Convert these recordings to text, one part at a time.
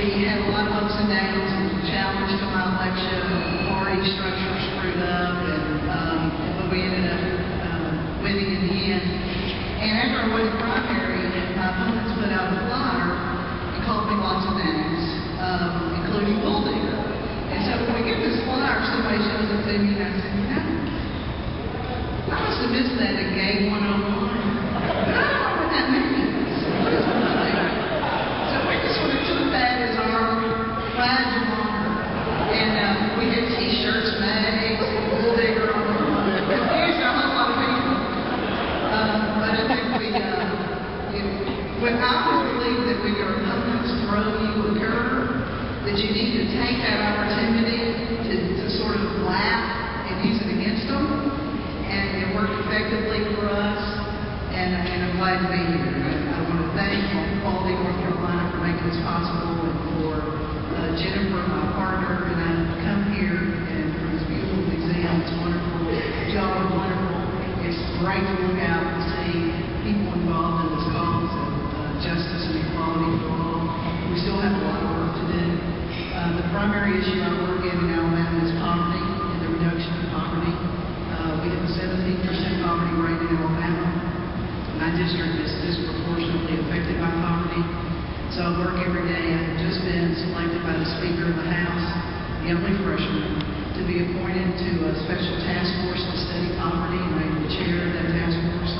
we had a lot of ups and downs and challenge to my election, party structure screwed up, but we ended up winning in the end. And after I won the primary, my opponents put out a flyer and called me lots of names, including Bull Digger. And so when we get this flyer, somebody shows it to me, and I said, I must have missed that in game 101. But I don't know what that means. What is Bull Digger? So we just sort of took that as our badge of honor. And we had T-shirts made, Bull Digger on them. Confused a whole lot of people. But I think when I always believe that when your opponents throw you a curve, that you need to take that opportunity to sort of laugh and use it against them. And it worked effectively for us, and I'm glad to be here. I want to thank Quality North Carolina for making this possible, and for Jennifer, my partner, and I've come here and for this beautiful museum. It's wonderful. Y'all are wonderful. It's great to look out and see people involved in this cause of justice and equality for all. We still have a lot of work to do. The primary issue I work in Alabama is poverty and the reduction of poverty. We have a 17% poverty rate in Alabama. My district is disproportionately affected by poverty. So I work every day. I've just been selected by the Speaker of the House, the only freshman, to be appointed to a special task force to study poverty, and I'm the chair of that task force.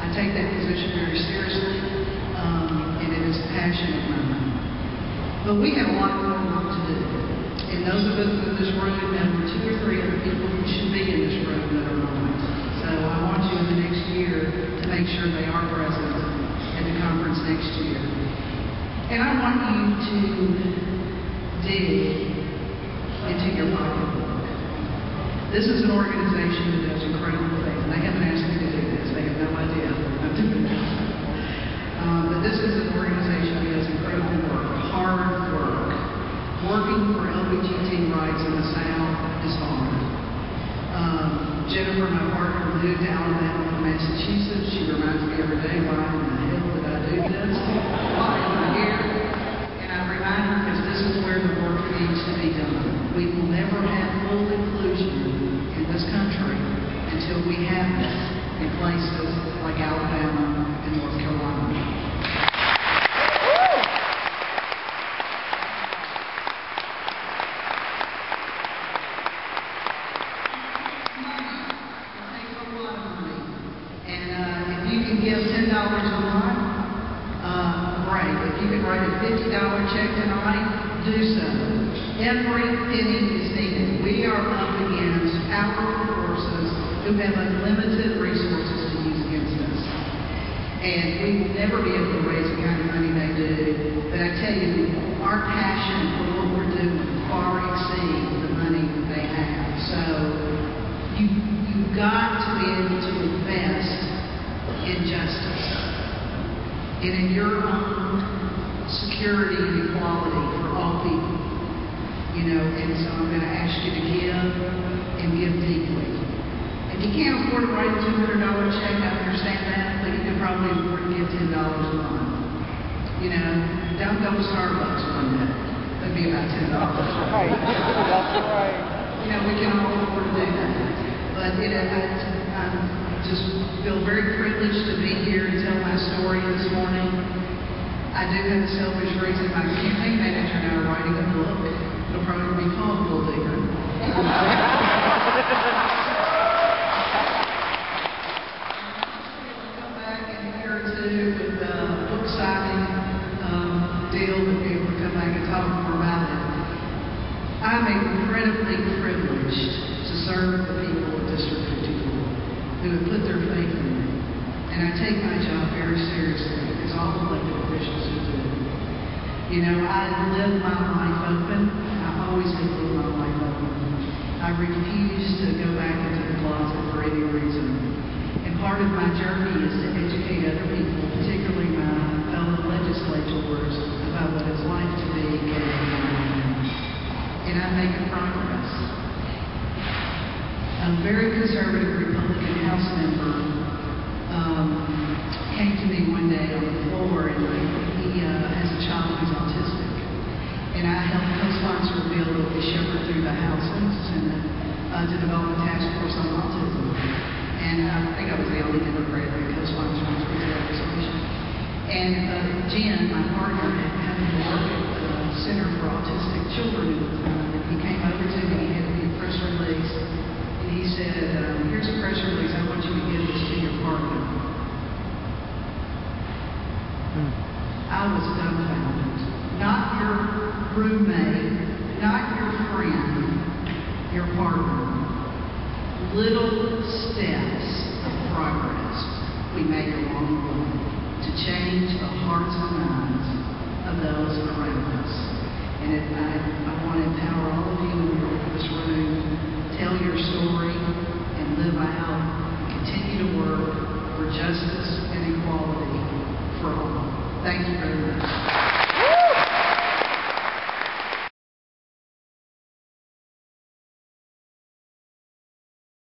I take that position very seriously, and it is a passion of mine. But we have a lot more work to do. And those of us in this room know 2 or 3 other people who should be in this room that are not. So I want you in the next year to make sure they are present at the conference next year. And I want you to dig into your pocketbook. This is an organization that does incredible things. They haven't asked me to do this. They have no idea I'm doing this. But this is an organization that does incredible work, hard work. Working for LGBT rights in the South is hard. Jennifer, my partner, moved to Alabama from Massachusetts. She reminds me every day, why in the hell did I do this? Why am I here? And I remind her because this is where the work needs to be done. We will never have full inclusion in this country until we have it in places like Alabama and North Carolina. Give $10 a month, great. If you can write a $50 check tonight, do so. Every penny is needed. We are up against powerful forces who have unlimited resources to use against us. And we will never be able to raise the kind of money they do. But I tell you, our passion for what we're doing far exceeds the money that they have. So you've got to be able to invest in justice and in your own security and equality for all people. And so I'm going to ask you to give and give deeply. If you can't afford to write a $200 check, I understand that, but you can probably afford to give $10 a month. Don't go to Starbucks one day. That'd be about $10. Right. That's right. We can all afford to do that. But I just feel very privileged to be here and tell my story this morning. I do have a selfish reason. My campaign manager and I are writing a book. It'll probably be called Bull Digger. Come back in a year or two with a book signing deal to be able to come back and talk more about it. I'm incredibly privileged to serve the people of District 54 who have put their faith in me. And I take my job very seriously, as all elected officials should do. I live my life open. I always have lived my life open. I refuse to go back into the closet for any reason. And part of my journey is to educate other people, particularly my fellow legislators, about what it's like to be gay and I'm making progress. A very conservative Republican House member came to me one day on the floor, and he has a child who's autistic. Jen, my partner, had to work at the Center for Autistic Children at the time, and he came over to me, he handed me a press release, and he said, here's a press release, I want you to give this to your partner. I was dumbfounded. Not your roommate, not your friend, your partner. Little steps of progress we make along the way to change the hearts and minds of those around us. And